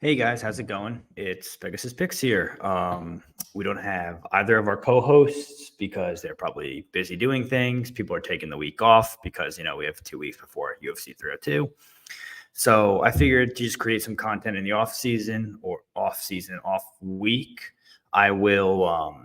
Hey guys, how's it going? It's Pegasus Picks here. We don't have either of our co-hosts because they're probably busy doing things. People are taking the week off because we have 2 weeks before UFC 302. So I figured to just create some content in the off week. I will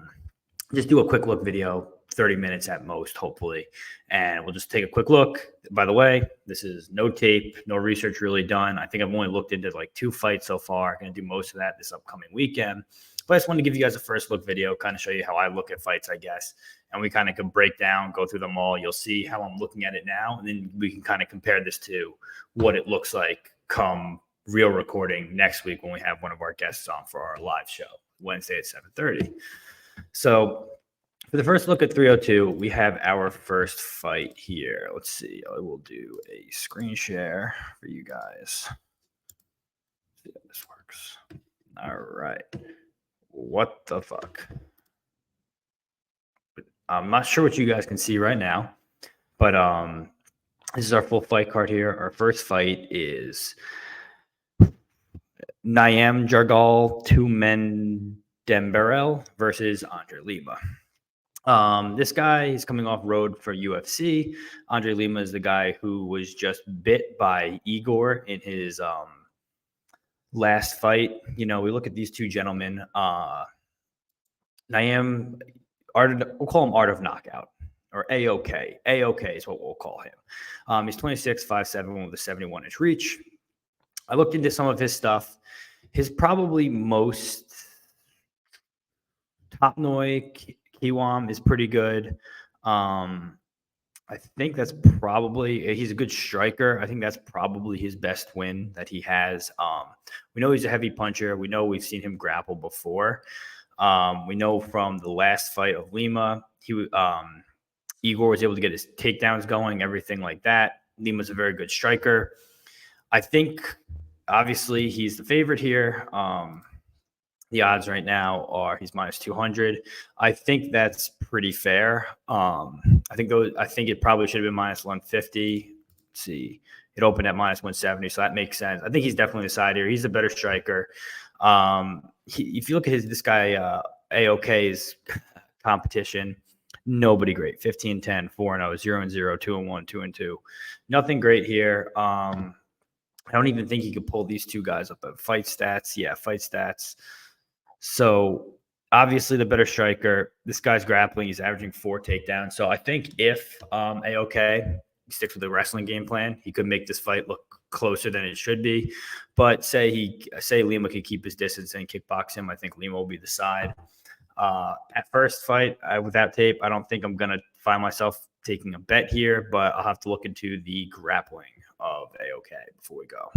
just do a quick look video, 30 minutes at most, hopefully. And we'll just take a quick look. By the way, this is no tape, no research really done. I think I've only looked into like 2 fights so far. Going to do most of that this upcoming weekend. But I just wanted to give you guys a first look video, kind of show you how I look at fights, I guess. And we kind of can break down, go through them all. You'll see how I'm looking at it now. And then we can kind of compare this to what it looks like come real recording next week when we have one of our guests on for our live show, Wednesday at 7:30. So for the first look at 302, we have our first fight here. Let's see. I will do a screen share for you guys. Let's see how this works. All right. What the fuck? I'm not sure what you guys can see right now, but this is our full fight card here. Our first fight is Naim Jargal Tumendemberel versus Andre Lima. This guy is coming off road for UFC. Andre Lima is the guy who was just bit by Igor in his last fight. We look at these two gentlemen. Naim, we'll call him Art of Knockout, or AOK. AOK is what we'll call him. He's 26, 5'7", with a 71-inch reach. I looked into some of his stuff. His probably most top-noi Kiwam is pretty good. I think that's probably, he's a good striker. I think that's probably his best win that he has. We know he's a heavy puncher. We know we've seen him grapple before. We know from the last fight of Lima, Igor was able to get his takedowns going, everything like that. Lima's a very good striker. I think, obviously, he's the favorite here. The odds right now are he's minus 200. I think that's pretty fair. I think it probably should have been minus 150. Let's see. It opened at minus 170, so that makes sense. I think he's definitely the side here. He's a better striker. If you look at this guy, AOK's competition, nobody great. 15-10, 4-0, 0-0, 2-1, 2-2. Nothing great here. I don't even think he could pull these two guys up at fight stats. Yeah, fight stats. So obviously the better striker. This guy's grappling. He's averaging 4 takedowns. So I think if AOK sticks with the wrestling game plan, he could make this fight look closer than it should be. But say Lima could keep his distance and kickbox him, I think Lima will be the side. At first fight, without tape, I don't think I'm going to find myself taking a bet here, but I'll have to look into the grappling of AOK before we go.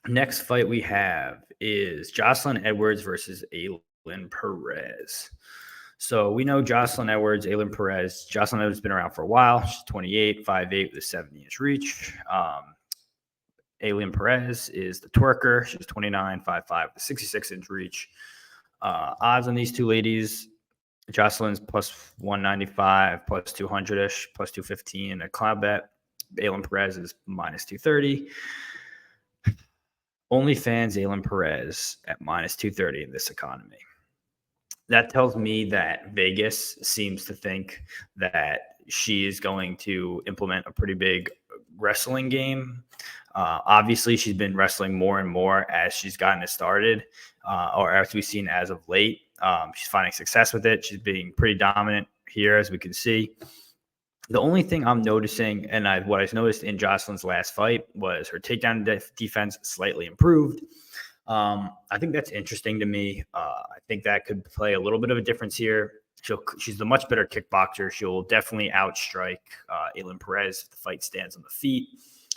Next fight we have is Joselyne Edwards versus Ailin Perez. So we know Joselyne Edwards, Ailin Perez. Joselyne Edwards has been around for a while. She's 28, 5'8", with a 70-inch reach. Ailin Perez is the twerker. She's 29, 5'5", with a 66-inch reach. Odds on these two ladies, Joselyne's plus 195, plus 200-ish, plus 215 at Cloud Bet. Ailin Perez is minus 230. OnlyFans Ailin Perez at minus 230 in this economy. That tells me that Vegas seems to think that she is going to implement a pretty big wrestling game. Obviously, she's been wrestling more and more as she's gotten it started, or as we've seen as of late. She's finding success with it. She's being pretty dominant here, as we can see. The only thing I'm noticing, and what I noticed in Joselyne's last fight, was her takedown defense slightly improved. I think that's interesting to me. I think that could play a little bit of a difference here. She's a much better kickboxer. She'll definitely outstrike Ailin Perez if the fight stands on the feet.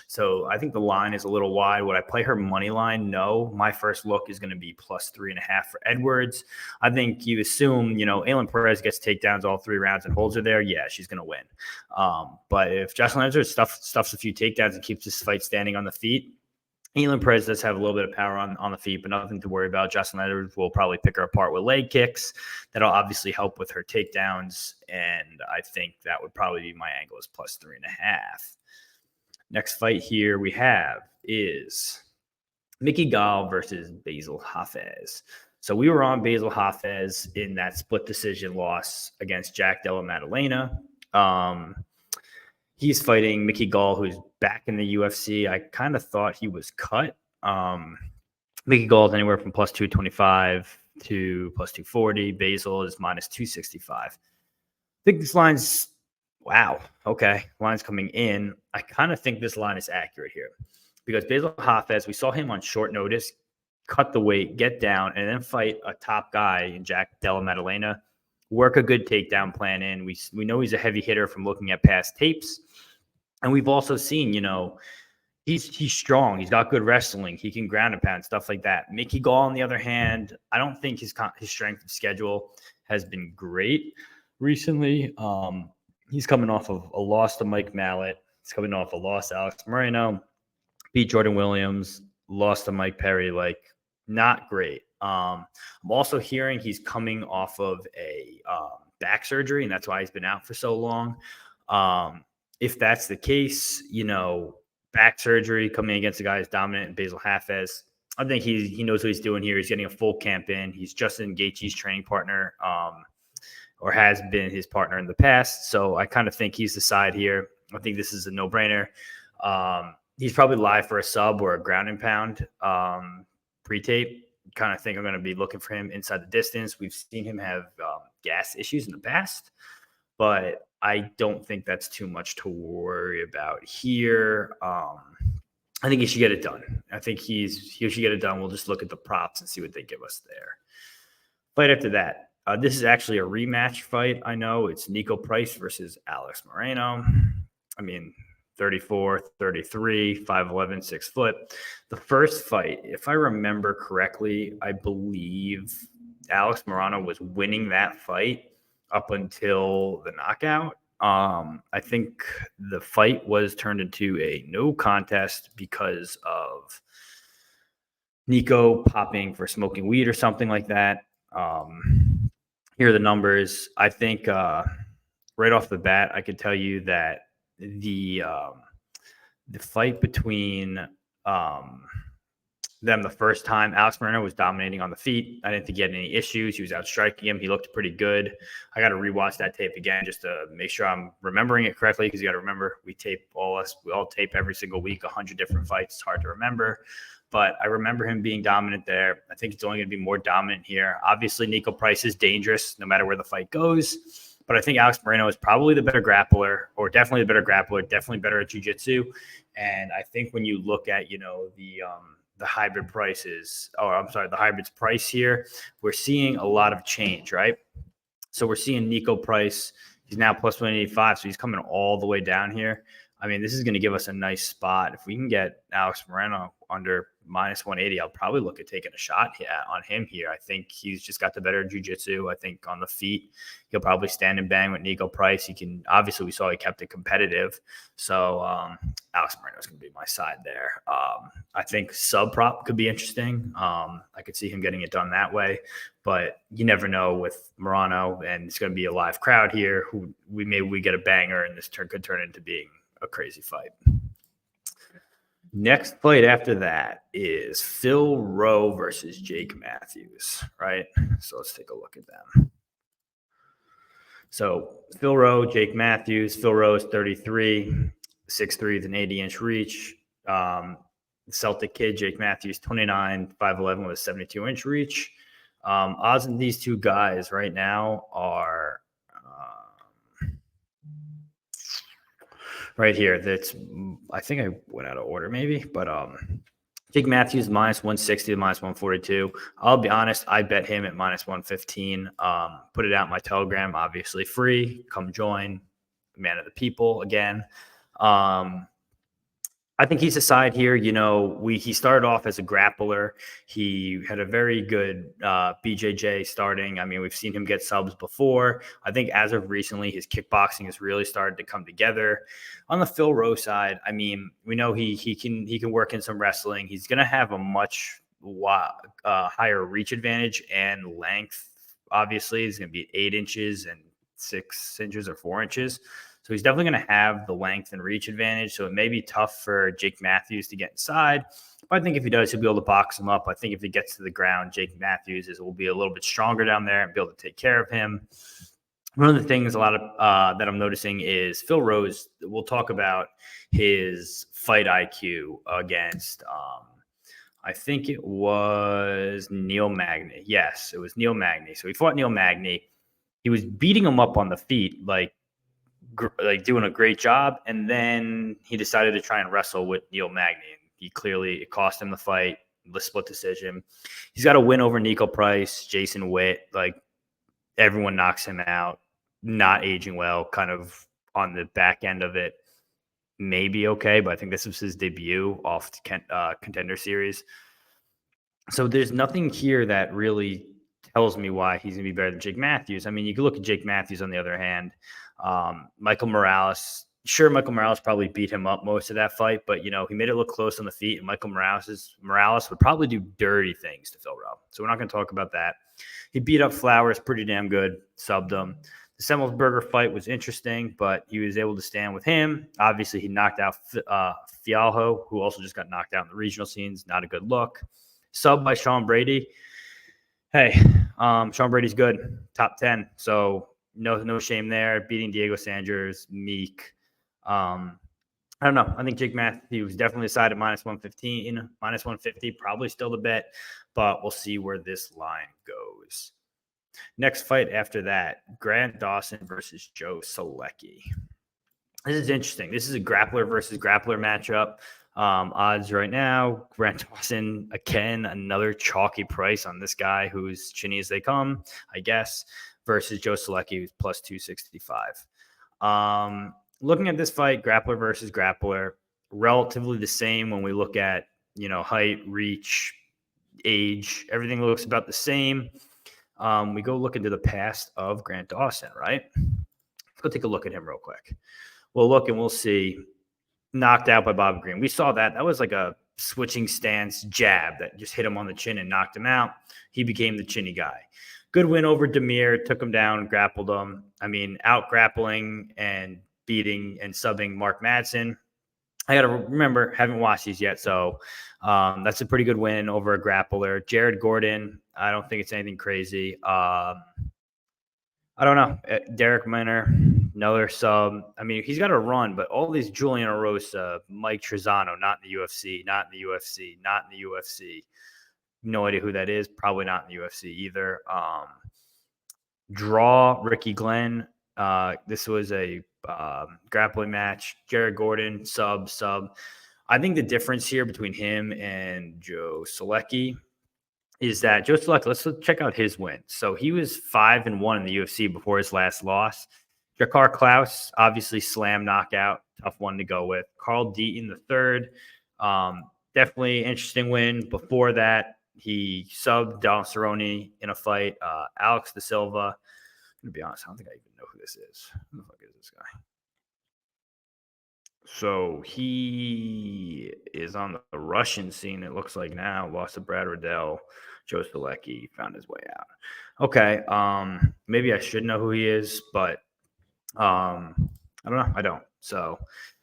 So I think the line is a little wide. Would I play her money line? No. My first look is going to be plus 3.5 for Edwards. I think you assume, Ailin Perez gets takedowns all 3 rounds and holds her there. Yeah, she's going to win. But if Joselyne Edwards stuffs a few takedowns and keeps this fight standing on the feet, Ailin Perez does have a little bit of power on the feet, but nothing to worry about. Joselyne Edwards will probably pick her apart with leg kicks. That'll obviously help with her takedowns, and I think that would probably be my angle is plus 3.5. Next fight here we have is Mickey Gall versus Bassil Hafez. So we were on Bassil Hafez in that split decision loss against Jack Della Maddalena. He's fighting Mickey Gall, who's back in the UFC. I kind of thought he was cut. Mickey Gall is anywhere from plus 225 to plus 240. Bassil is minus 265. I think this line's, wow, okay, line's coming in. I kind of think this line is accurate here because Bassil Hafez, we saw him on short notice, cut the weight, get down, and then fight a top guy in Jack Della Maddalena, work a good takedown plan in. We know he's a heavy hitter from looking at past tapes. And we've also seen, he's strong. He's got good wrestling. He can ground and pound, stuff like that. Mickey Gall, on the other hand, I don't think his strength of schedule has been great recently. He's coming off of a loss to Mike Mallet. He's coming off a loss to Alex Morono, beat Jordan Williams, lost to Mike Perry. Like, not great. I'm also hearing he's coming off of a back surgery, and that's why he's been out for so long. If that's the case, back surgery coming against a guy who's dominant in Bassil Hafez, I think he knows what he's doing here. He's getting a full camp in. He's Justin Gaethje's training partner, or has been his partner in the past. So I kind of think he's the side here. I think this is a no-brainer. He's probably live for a sub or a ground and pound pre-tape. Kind of think I'm going to be looking for him inside the distance. We've seen him have gas issues in the past, but I don't think that's too much to worry about here. I think he should get it done. I think he should get it done. We'll just look at the props and see what they give us there. Fight after that. This is actually a rematch fight. I know it's Niko Price versus Alex Morono. 34, 33, 5'11", 6 foot. The first fight, if I remember correctly, I believe Alex Morono was winning that fight up until the knockout. I think the fight was turned into a no contest because of Niko popping for smoking weed or something like that. Here are the numbers. I think right off the bat, I could tell you that the fight between them the first time, Alex Morono was dominating on the feet. I didn't think he had any issues. He was outstriking him. He looked pretty good. I got to rewatch that tape again just to make sure I'm remembering it correctly, because you got to remember we all tape every single week 100 different fights. It's hard to remember, but I remember him being dominant there. I think it's only going to be more dominant here. Obviously, Niko Price is dangerous no matter where the fight goes. But I think Alex Morono is probably the better grappler, or definitely the better grappler, definitely better at jiu-jitsu. And I think when you look at, the hybrid prices, the hybrid's price here, we're seeing a lot of change, right? So we're seeing Niko Price, he's now plus 185, so he's coming all the way down here. This is going to give us a nice spot. If we can get Alex Morono under minus 180, I'll probably look at taking a shot on him here. I think he's just got the better jiu-jitsu. I think on the feet, he'll probably stand and bang with Niko Price. We saw he kept it competitive. So Alex Morono is going to be my side there. I think sub prop could be interesting. I could see him getting it done that way, but you never know with Morono, and it's going to be a live crowd here. Maybe we get a banger, and this could turn into being a crazy fight. Next fight after that is Phil Rowe versus Jake Matthews, right? So let's take a look at them. So Phil Rowe, Jake Matthews. Phil Rowe is 33, 6'3" with an 80-inch reach. Celtic kid, Jake Matthews, 29, 5'11" with a 72-inch reach. Odds in these two guys right now are right here. I think I went out of order maybe, but Jake Matthews minus 160 to minus 142. I'll be honest, I bet him at minus 115. Put it out in my Telegram, obviously free. Come join, man of the people again. I think he's a side here. He started off as a grappler. He had a very good BJJ starting. We've seen him get subs before. I think as of recently, his kickboxing has really started to come together. On the Phil Rowe side, we know he can work in some wrestling. He's going to have a much higher reach advantage and length. Obviously, he's going to be 8 inches and 6 inches or 4 inches. So he's definitely going to have the length and reach advantage. So it may be tough for Jake Matthews to get inside. But I think if he does, he'll be able to box him up. I think if he gets to the ground, Jake Matthews will be a little bit stronger down there and be able to take care of him. One of the things that I'm noticing is Phil Rose. We'll talk about his fight IQ against I think it was Neil Magny. Yes, it was Neil Magny. So he fought Neil Magny. He was beating him up on the feet, like doing a great job. And then he decided to try and wrestle with Neil Magny. It cost him the fight, the split decision. He's got a win over Niko Price, Jason Witt. Like, everyone knocks him out. Not aging well, kind of on the back end of it. Maybe okay, but I think this was his debut off Contender Series. So there's nothing here that really tells me why he's going to be better than Jake Matthews. I mean, you can look at Jake Matthews on the other hand. Michael Morales. Sure, Michael Morales probably beat him up most of that fight, but, he made it look close on the feet, and Michael Morales would probably do dirty things to Phil Rowe. So we're not going to talk about that. He beat up Flowers pretty damn good, subbed him. The Semmelsberger fight was interesting, but he was able to stand with him. Obviously, he knocked out Fialho, who also just got knocked out in the regional scenes. Not a good look. Sub by Sean Brady. Hey, Sean Brady's good. Top 10. So no shame there. Beating Diego Sanders, Meek. I don't know. I think Jake Matthews definitely decided -115, -150, probably still the bet, but we'll see where this line goes. Next fight after that, Grant Dawson versus Joe Solecki. This is interesting. This is a grappler versus grappler matchup. Odds right now, Grant Dawson, again, another chalky price on this guy who's chinny as they come, I guess, versus Joe Solecki, who's plus 265. Looking at this fight, grappler versus grappler, relatively the same when we look at, height, reach, age, everything looks about the same. We go look into the past of Grant Dawson, right? Let's go take a look at him real quick. We'll look and we'll see. Knocked out by Bob Green. We saw that. That was like a switching stance jab that just hit him on the chin and knocked him out. He became the chinny guy. Good win over Demir. Took him down, grappled him. I mean, out grappling and beating and subbing Mark Madsen. I got to remember, haven't watched these yet, so that's a pretty good win over a grappler. Jared Gordon, I don't think it's anything crazy. I don't know. Derek Minor, another sub. I mean, he's got a run, but all these Julian Erosa, Mike Trezano, not in the UFC, not in the UFC, not in the UFC. No idea who that is. Probably not in the UFC either. Draw, Ricky Glenn. This was a grappling match. Jared Gordon, sub. I think the difference here between him and Joe Solecki is that Joe Solecki, let's check out his win. So he was 5-1 in the UFC before his last loss. Jakar Klaus, obviously slam knockout, tough one to go with. Carl Deaton the third, definitely interesting win. Before that, he subbed Don Cerrone in a fight. Alex Da Silva. I'm going to be honest, I don't think I even know who this is. Who the fuck is this guy? So he is on the Russian scene, it looks like now. Lost to Brad Riddell. Joe Solecki found his way out. Okay, maybe I should know who he is, but I don't know. I don't. So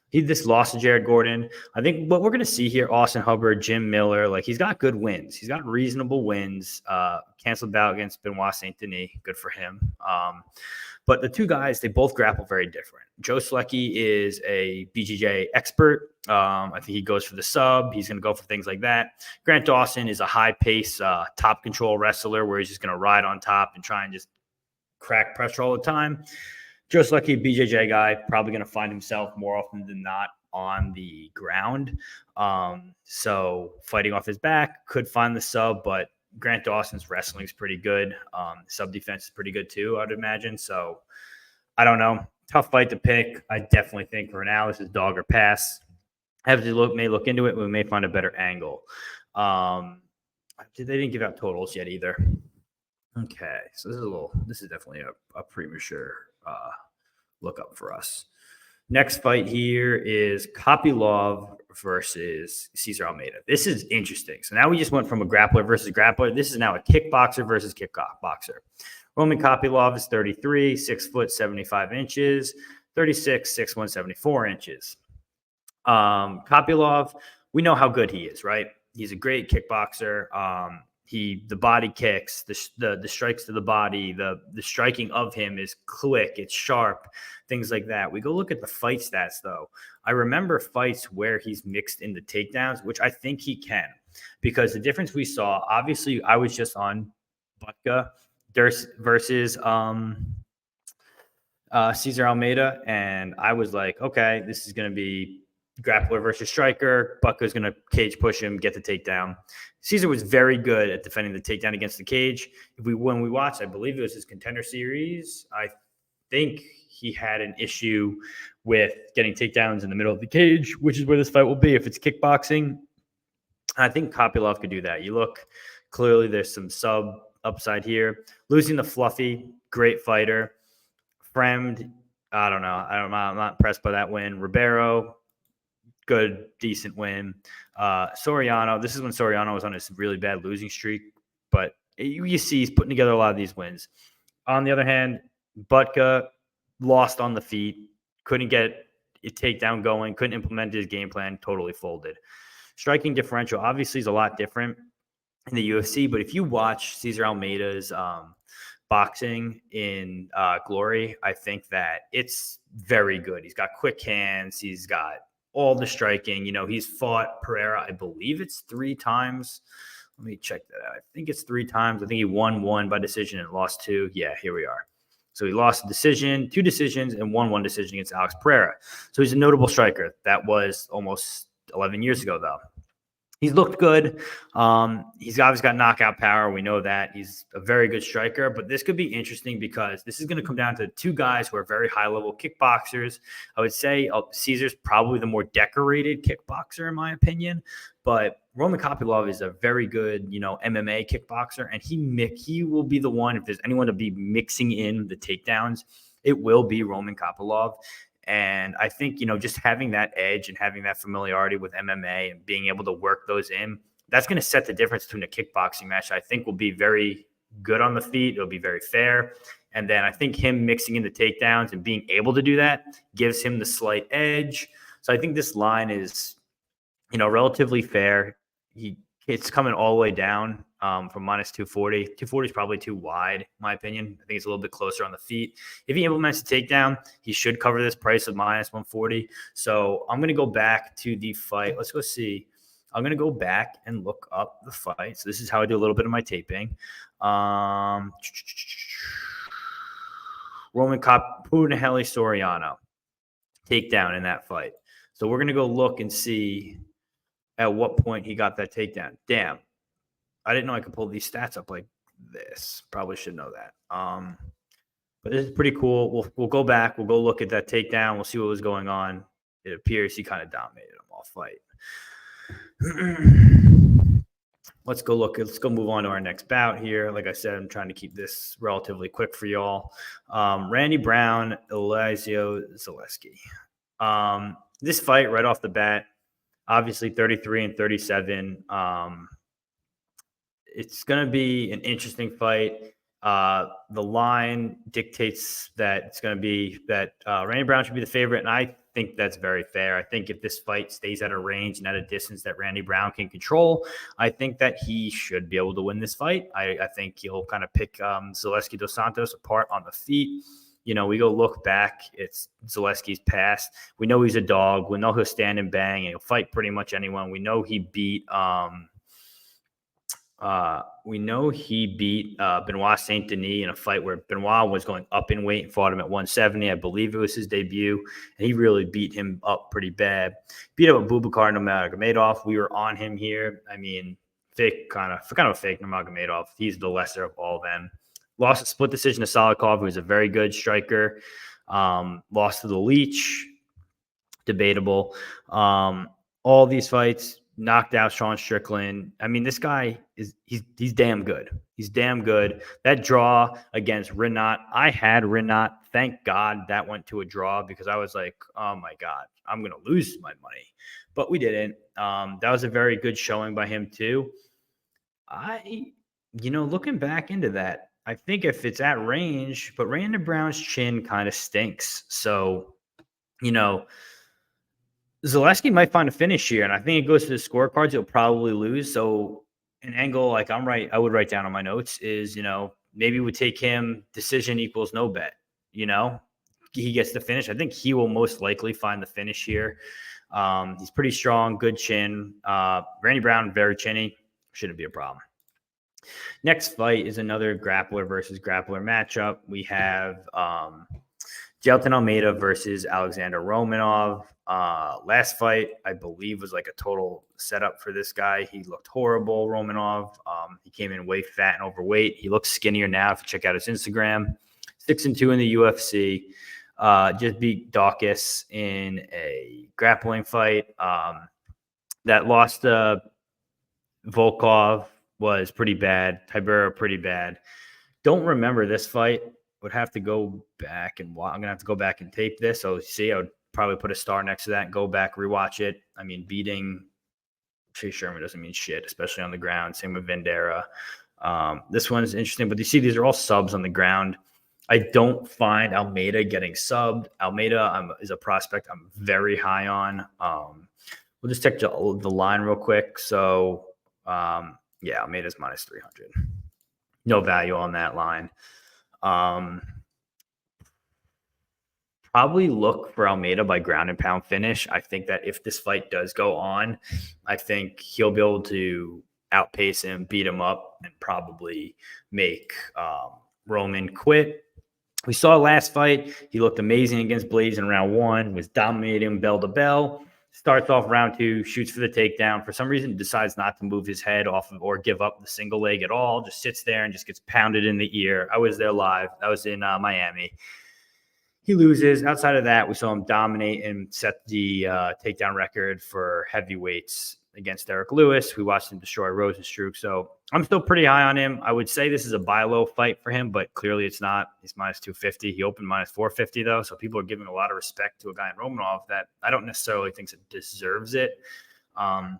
he just lost to Jared Gordon. I think what we're going to see here, Austin Hubbard, Jim Miller, like he's got good wins. He's got reasonable wins. Canceled bout against Benoit Saint Denis. Good for him. But the two guys, they both grapple very different. Joe Solecki is a BJJ expert. I think he goes for the sub. He's going to go for things like that. Grant Dawson is a high-pace, top control wrestler where he's just going to ride on top and try and just crack pressure all the time. Joe Solecki, BJJ guy, probably going to find himself more often than not on the ground. So fighting off his back, could find the sub, but Grant Dawson's wrestling is pretty good. Sub defense is pretty good too, I'd imagine. So I don't know. Tough fight to pick. I definitely think for now this is dog or pass. May look into it. We may find a better angle. They didn't give out totals yet either. Okay, so this is definitely a premature look up for us. Next fight here is Kopylov versus Cesar Almeida. This is interesting. So now we just went from a grappler versus grappler. This is now a kickboxer versus kickboxer. Roman Kopylov is 33, 6 foot, 75 inches. 36, 6'1", 174 inches. Kopylov, we know how good he is, right? He's a great kickboxer. The body kicks, the strikes to the body, the striking of him is quick, it's sharp, things like that. We go look at the fight stats, though. I remember fights where he's mixed in the takedowns, which I think he can, because the difference we saw, obviously, I was just on Butka versus Cesar Almeida, and I was like, okay, this is going to be grappler versus striker. Butka's going to cage push him, get the takedown. Cesar was very good at defending the takedown against the cage. When we watched, I believe it was his Contender Series, I think he had an issue with getting takedowns in the middle of the cage, which is where this fight will be if it's kickboxing. I think Kopylov could do that. You look, clearly there's some sub upside here. Losing the Fluffy, great fighter. Fremd, I don't know. I'm not impressed by that win. Ribeiro, good, decent win. Soriano, this is when Soriano was on his really bad losing streak, but you see he's putting together a lot of these wins. On the other hand, Butka lost on the feet, couldn't get a takedown going, couldn't implement his game plan, totally folded. Striking differential obviously is a lot different in the UFC, but if you watch Cesar Almeida's boxing in Glory, I think that it's very good. He's got quick hands. He's got all the striking. He's fought Pereira, I believe it's 3 times. Let me check that out. I think it's 3 times. I think he won 1 by decision and lost 2. Yeah, here we are. So he lost a decision, 2 decisions, and won 1 decision against Alex Pereira. So he's a notable striker. That was almost 11 years ago, though. He's looked good. He's obviously got knockout power. We know that. He's a very good striker. But this could be interesting because this is going to come down to 2 guys who are very high-level kickboxers. I would say Cesar's probably the more decorated kickboxer, in my opinion. But Roman Kopylov is a very good, MMA kickboxer. And he will be the one, if there's anyone to be mixing in the takedowns, it will be Roman Kopylov. And I think, just having that edge and having that familiarity with MMA and being able to work those in, that's going to set the difference between a kickboxing match. I think will be very good on the feet. It'll be very fair. And then I think him mixing in the takedowns and being able to do that gives him the slight edge. So I think this line is, relatively fair. It's coming all the way down from minus 240. 240 is probably too wide, in my opinion. I think it's a little bit closer on the feet. If he implements the takedown, he should cover this price of minus 140. So I'm going to go back to the fight. Let's go see. I'm going to go back and look up the fight. So this is how I do a little bit of my taping. Roman Punahele Soriano takedown in that fight. So we're going to go look and see at what point he got that takedown. Damn. I didn't know I could pull these stats up like this. Probably should know that. But this is pretty cool. We'll go back. We'll go look at that takedown. We'll see what was going on. It appears he kind of dominated him all fight. Let's go look. Let's go move on to our next bout here. Like I said, I'm trying to keep this relatively quick for y'all. Randy Brown, Oleksiejczuk. This fight right off the bat, obviously 33 and 37. It's going to be an interesting fight. The line dictates that it's going to be that Randy Brown should be the favorite, and I think that's very fair. I think if this fight stays at a range and at a distance that Randy Brown can control, I think that he should be able to win this fight. I think he'll kind of pick Solecki dos Santos apart on the feet. We go look back. It's Zaleski's past. We know he's a dog. We know he'll stand and bang, and he'll fight pretty much anyone. We know he beat Benoit Saint Denis in a fight where Benoit was going up in weight and fought him at 170. I believe it was his debut, and he really beat him up pretty bad. Beat up Abubakar Nurmagomedov. We were on him here. I mean, kind of a fake Nurmagomedov. He's the lesser of all them. Lost a split decision to Solecki, who is a very good striker. Lost to the Leech. Debatable. All these fights, knocked out Sean Strickland. I mean, this guy he's damn good. He's damn good. That draw against Rinat, I had Rinat. Thank God that went to a draw because I was like, oh my God, I'm going to lose my money. But we didn't. That was a very good showing by him too. Looking back into that, I think if it's at range, but Randy Brown's chin kind of stinks. So you know, Solecki might find a finish here, and I think it goes to the scorecards. He'll probably lose. So an angle like I would write down on my notes is, maybe we take him decision equals no bet. He gets the finish. I think he will most likely find the finish here. He's pretty strong, good chin. Randy Brown, very chinny. Shouldn't be a problem. Next fight is another grappler versus grappler matchup. We have Jailton Almeida versus Alexandr Romanov. Last fight, I believe, was like a total setup for this guy. He looked horrible, Romanov. He came in way fat and overweight. He looks skinnier now if you check out his Instagram. 6-2 in the UFC. Just beat Dawkins in a grappling fight. That loss to Volkov was pretty bad. Tibera, pretty bad. Don't remember this fight. Would have to go back and I'm going to have to go back and tape this. So see, I would probably put a star next to that and go back, rewatch it. I mean, beating Chase Sherman doesn't mean shit, especially on the ground. Same with Vendera. This one's interesting, but you see, these are all subs on the ground. I don't find Almeida getting subbed. Almeida is a prospect I'm very high on. We'll just check the line real quick. So, Almeida's minus 300. No value on that line. Probably look for Almeida by ground and pound finish. I think that if this fight does go on, I think he'll be able to outpace him, beat him up, and probably make Roman quit. We saw last fight. He looked amazing against Blaze in round 1, was dominating bell to bell. Starts off round 2, shoots for the takedown. For some reason, decides not to move his head off of or give up the single leg at all. Just sits there and just gets pounded in the ear. I was there live. I was in Miami. He loses. Outside of that, we saw him dominate and set the takedown record for heavyweights against Derek Lewis. We watched him destroy Rosenstruck. So I'm still pretty high on him. I would say this is a buy low fight for him, but clearly it's not. He's minus 250. He opened minus 450, though. So people are giving a lot of respect to a guy in Romanov that I don't necessarily think it deserves it. But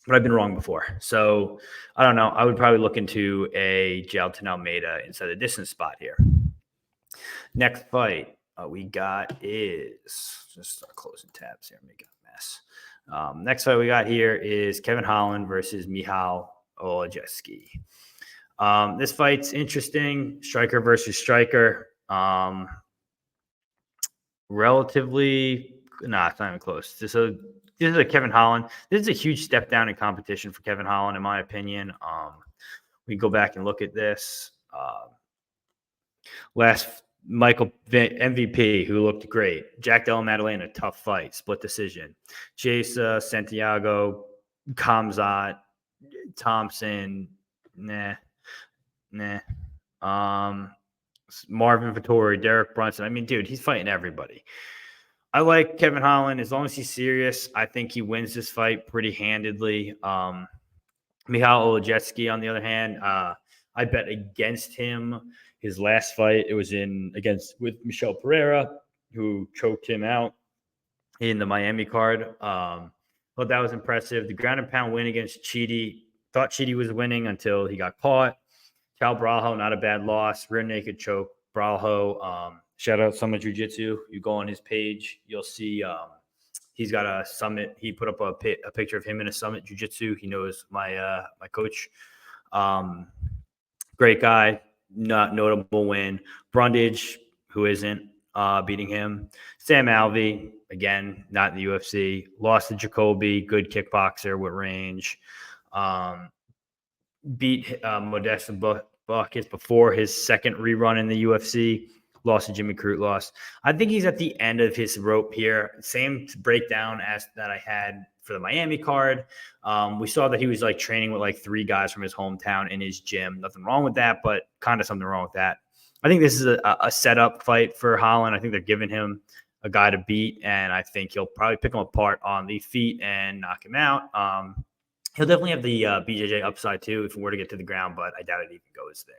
I've been wrong before. So I don't know. I would probably look into a Jailton Almeida instead of a distance spot here. Next fight we got is just start closing tabs here. Make it a mess. Next fight we got here is Kevin Holland versus Michal Oleksiejczuk. This fight's interesting. Striker versus striker. Relatively, it's not even close. This is a Kevin Holland. This is a huge step down in competition for Kevin Holland, in my opinion. We go back and look at this. Last Michael MVP, who looked great. Jack Della Maddalena, tough fight, split decision. Chesa, Santiago, Kamzat, Thompson, nah. Marvin Vettori, Derek Brunson. I mean, dude, he's fighting everybody. I like Kevin Holland. As long as he's serious, I think he wins this fight pretty handedly. Michal Oleksiejczuk, on the other hand, I bet against him. His last fight, it was with Michel Pereira, who choked him out in the Miami card. Thought that was impressive. The ground and pound win against Chidi. Thought Chidi was winning until he got caught. Cal Brajo, not a bad loss. Rear naked choke. Brajo, shout out Summit Jiu-Jitsu. You go on his page, you'll see he's got a Summit. He put up a picture of him in a Summit Jiu-Jitsu. He knows my coach. Great guy. Not notable win. Brundage, who isn't beating him. Sam Alvey, again, not in the UFC. Lost to Jacoby, good kickboxer with range. Beat Modesta Buckets before his second rerun in the UFC. Lost to Jimmy Crute, lost. I think he's at the end of his rope here. Same breakdown as that I had for the Miami card. We saw that he was like training with like 3 guys from his hometown in his gym. Nothing wrong with that, but kind of something wrong with that. I think this is a setup fight for Holland. I think they're giving him a guy to beat, and I think he'll probably pick him apart on the feet and knock him out. He'll definitely have the BJJ upside too if he were to get to the ground, but I doubt it even goes there.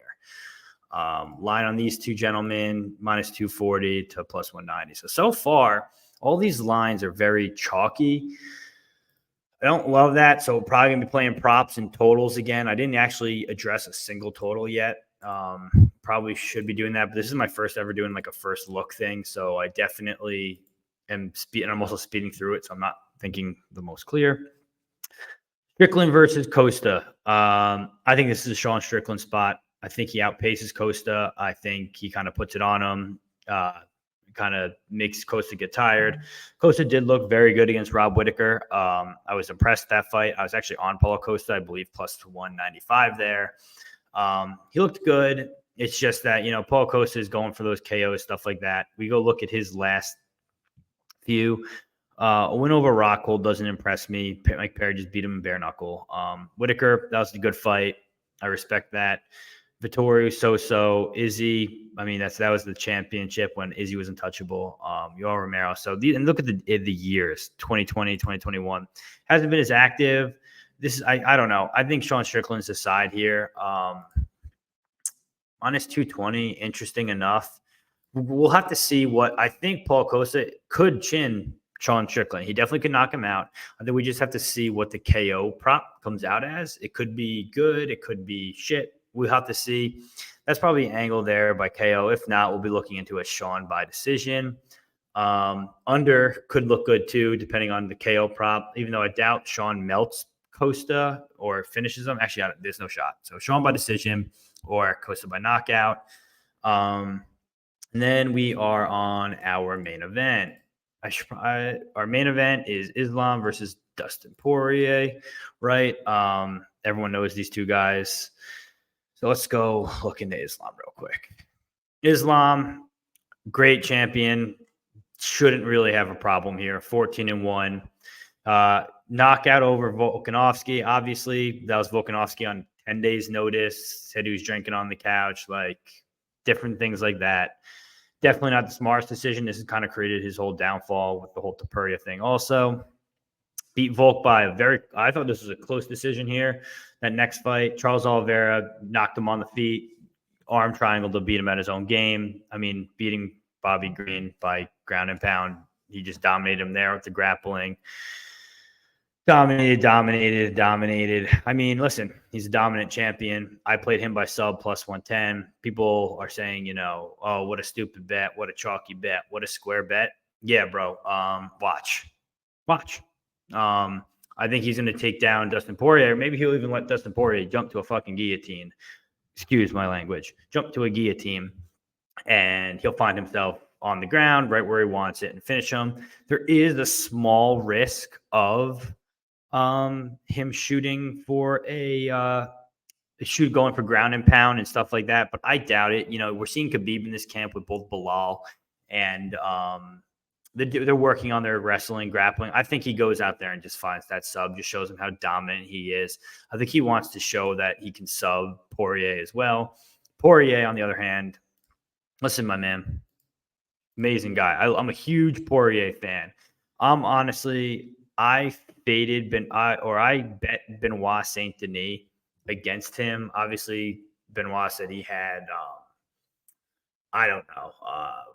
Line on these two gentlemen, minus 240 to plus 190. So far, all these lines are very chalky. I don't love that, so probably going to be playing props and totals again. I didn't actually address a single total yet. Probably should be doing that, but this is my first ever doing like a first look thing, so I definitely am and I'm also speeding through it, so I'm not thinking the most clear. Strickland versus Costa. I think this is a Sean Strickland spot. I think he outpaces Costa. I think he kind of puts it on him. Kind of makes Costa get tired. Costa did look very good against Rob Whittaker. I was impressed that fight. I was actually on Paulo Costa, I believe, plus 195 there. He looked good. It's just that, Paulo Costa is going for those KOs, stuff like that. We go look at his last few. A win over Rockhold doesn't impress me. Mike Perry just beat him in bare knuckle. Whittaker, that was a good fight. I respect that. Vittorio, so Izzy. I mean, that was the championship when Izzy was untouchable. Yoel Romero. So and look at the years, 2020, 2021. Hasn't been as active. This is I don't know. I think Sean Strickland's the side here. Minus 220, interesting enough. We'll have to see what I think. Paulo Costa could chin Sean Strickland. He definitely could knock him out. I think we just have to see what the KO prop comes out as. It could be good. It could be shit. We'll have to see. That's probably an angle there by KO. If not, we'll be looking into a Sean by decision. Under could look good too, depending on the KO prop, even though I doubt Sean melts Costa or finishes him. Actually, there's no shot. So Sean by decision or Costa by knockout. And then we are on our main event. Our main event is Islam versus Dustin Poirier, right? Everyone knows these two guys. So let's go look into Islam real quick. Islam, great champion. Shouldn't really have a problem here. 14-1. Knockout over Volkanovski. Obviously, that was Volkanovski on 10 days' notice. Said he was drinking on the couch, like different things like that. Definitely not the smartest decision. This has kind of created his whole downfall with the whole Topuria thing. Also, beat Volk by I thought this was a close decision here. That next fight, Charles Oliveira knocked him on the feet, arm triangle to beat him at his own game. I mean, beating Bobby Green by ground and pound. He just dominated him there with the grappling. Dominated. I mean, listen, he's a dominant champion. I played him by sub plus 110. People are saying, oh, what a stupid bet. What a chalky bet. What a square bet. Yeah, bro. Watch. I think he's going to take down Dustin Poirier. Maybe he'll even let Dustin Poirier jump to a fucking guillotine. Excuse my language. Jump to a guillotine, and he'll find himself on the ground right where he wants it and finish him. There is a small risk of him shooting for going for ground and pound and stuff like that, but I doubt it. We're seeing Khabib in this camp with both Bilal and they're working on their wrestling, grappling. I think he goes out there and just finds that sub, just shows him how dominant he is. I think he wants to show that he can sub Poirier as well. Poirier, on the other hand, listen, my man, amazing guy. I'm a huge Poirier fan. I bet Benoit Saint Denis against him. Obviously, Benoit said he had, I don't know,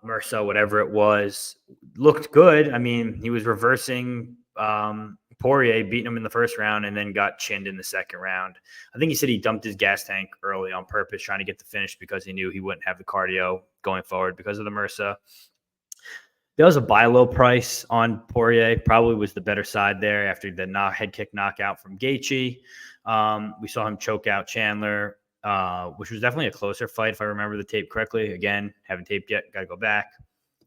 MRSA, whatever it was, looked good. I mean, he was reversing Poirier, beating him in the first round, and then got chinned in the second round. I think he said he dumped his gas tank early on purpose, trying to get the finish because he knew he wouldn't have the cardio going forward because of the MRSA. There was a buy low price on Poirier. Probably was the better side there after the head kick knockout from Gaethje. We saw him choke out Chandler, which was definitely a closer fight if I remember the tape correctly. Again, haven't taped yet. Got to go back.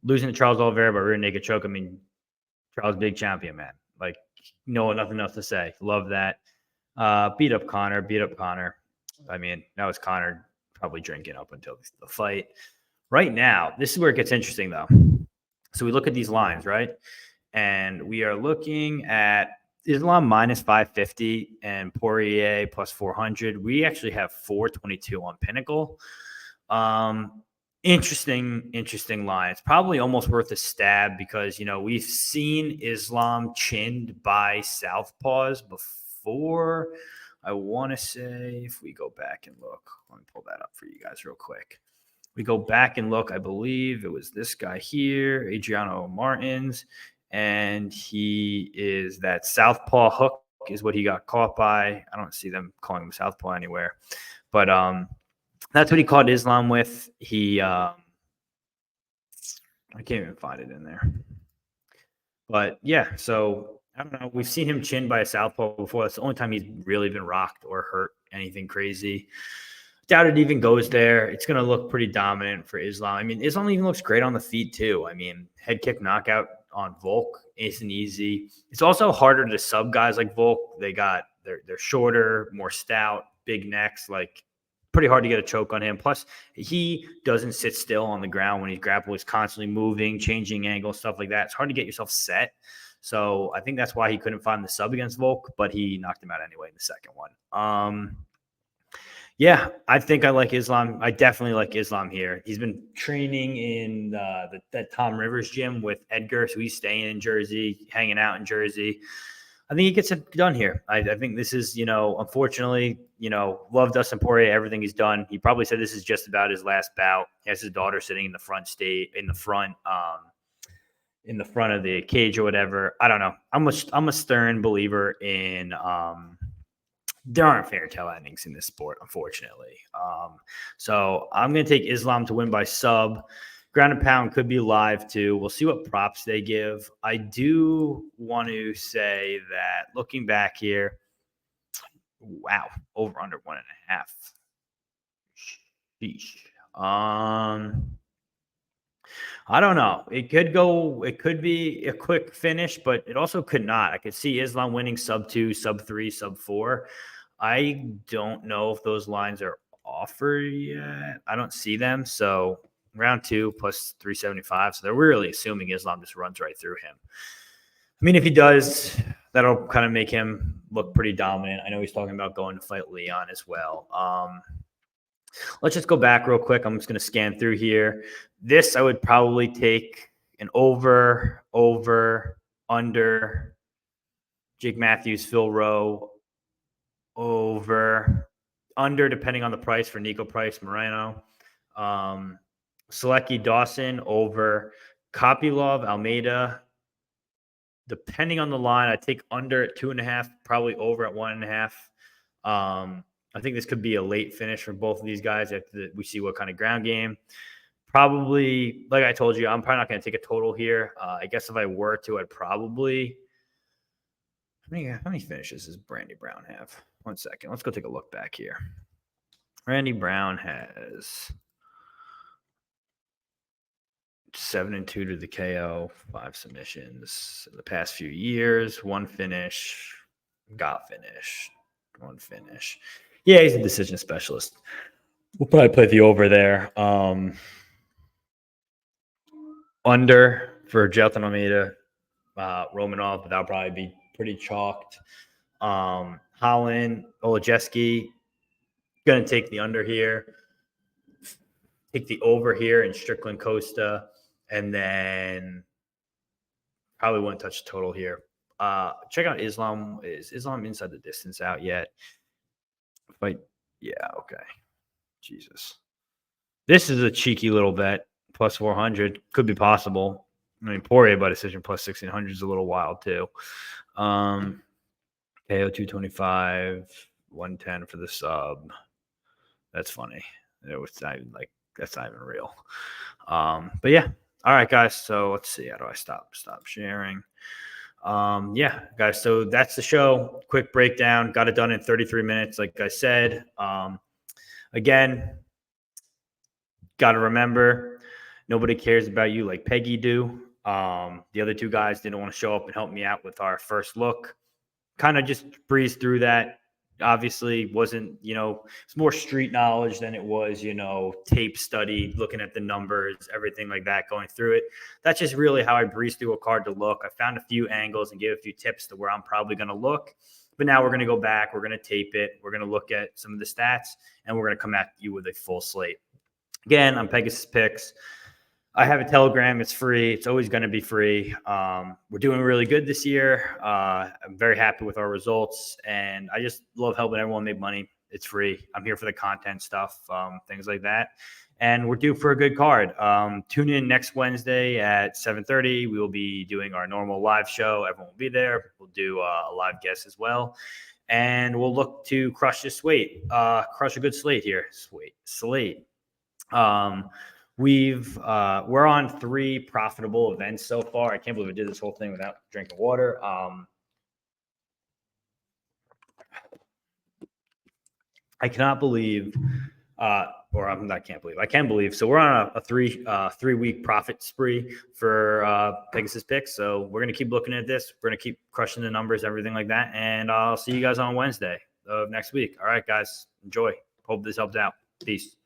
Losing to Charles Oliveira by rear naked choke. I mean, Charles, big champion, man. Like, nothing else to say. Love that. Beat up Conor. I mean, that was Conor probably drinking up until the fight. Right now, this is where it gets interesting, though. So we look at these lines, right? And we are looking at Islam minus 550 and Poirier plus 400. We actually have 422 on Pinnacle. Interesting lines. Probably almost worth a stab because, we've seen Islam chinned by southpaws before. I want to say, if we go back and look, let me pull that up for you guys real quick. We go back and look, I believe it was this guy here, Adriano Martins, and he is that southpaw hook is what he got caught by. I don't see them calling him southpaw anywhere, but that's what he caught Islam with. I can't even find it in there. But yeah, so I don't know. We've seen him chin by a southpaw before. That's the only time he's really been rocked or hurt anything crazy. Doubt it even goes there. It's going to look pretty dominant for Islam. I mean, Islam even looks great on the feet too. I mean, head kick knockout on Volk isn't easy. It's also harder to sub guys like Volk. They're shorter, more stout, big necks. Like pretty hard to get a choke on him. Plus, he doesn't sit still on the ground when he's grappling. He's constantly moving, changing angles, stuff like that. It's hard to get yourself set. So I think that's why he couldn't find the sub against Volk, but he knocked him out anyway in the second one. Yeah, I think I like Islam. I definitely like Islam here. He's been training in that Tom Rivers gym with Edgar, so he's staying in Jersey, hanging out in Jersey. I think he gets it done here. I think this is, unfortunately, love Dustin Porier, everything he's done. He probably said this is just about his last bout. He has his daughter sitting in the front of the cage or whatever. I don't know. I'm a stern believer in there aren't fairy tale endings in this sport, unfortunately. So I'm going to take Islam to win by sub. Ground and pound could be live too. We'll see what props they give. I do want to say that looking back here, wow, over under 1.5. Sheesh. I don't know. It could be a quick finish, but it also could not. I could see Islam winning sub 2, sub 3, sub 4. I don't know if those lines are offered yet. I don't see them. So round 2 plus 375. So they're really assuming Islam just runs right through him. I mean, if he does, that'll kind of make him look pretty dominant. I know he's talking about going to fight Leon as well. Let's just go back real quick. I'm just going to scan through here. This I would probably take an over, under. Jake Matthews, Phil Rowe, over, under, depending on the price for Niko Price, Morono. Solecki, Dawson, over. Kopylov, Almeida. Depending on the line, I take under at 2.5, probably over at 1.5. I think this could be a late finish for both of these guys after we see what kind of ground game. Probably, like I told you, I'm probably not going to take a total here. I guess if I were to, I'd probably – how many finishes does Randy Brown have? 1 second. Let's go take a look back here. Randy Brown has 7-2 to the KO, 5 submissions in the past few years. 1 finish, got finish, 1 finish. Yeah, he's a decision specialist. We'll probably play the over there. Under for Jailton, Almeida, Romanov, but that'll probably be pretty chalked. Holland, Oleksiejczuk, going to take the under here. Take the over here in Strickland, Costa, and then probably won't touch the total here. Check out Islam. Is Islam inside the distance out yet? Yeah, okay. Jesus. This is a cheeky little bet. Plus 400. Could be possible. I mean, Porier by decision plus 1,600 is a little wild too. KO 225, 110 for the sub. That's funny. It was not even that's not even real. But yeah. All right, guys. So let's see. How do I stop sharing? Yeah, guys. So that's the show. Quick breakdown. Got it done in 33 minutes, like I said. Again, got to remember, nobody cares about you like Peggy do. The other 2 guys didn't want to show up and help me out with our first look. Kind of just breezed through that. Obviously wasn't, it's more street knowledge than it was, tape study, looking at the numbers, everything like that, going through it. That's just really how I breezed through a card to look. I found a few angles and gave a few tips to where I'm probably going to look. But now we're going to go back. We're going to tape it. We're going to look at some of the stats, and we're going to come at you with a full slate. Again, I'm Pegasus Picks. I have a Telegram. It's free. It's always going to be free. We're doing really good this year. I'm very happy with our results, and I just love helping everyone make money. It's free. I'm here for the content stuff, things like that. And we're due for a good card. Tune in next Wednesday at 7:30. We will be doing our normal live show. Everyone will be there. We'll do a live guest as well. And we'll look to crush this slate. Crush a good slate here. Slate. we're on 3 profitable events so far. I can't believe I did this whole thing without drinking water. I cannot believe, or I can't believe. I can believe. So we're on a 3-week profit spree for Pegasus Picks. So we're gonna keep looking at this. We're gonna keep crushing the numbers, everything like that. And I'll see you guys on Wednesday of next week. All right, guys, enjoy. Hope this helped out. Peace.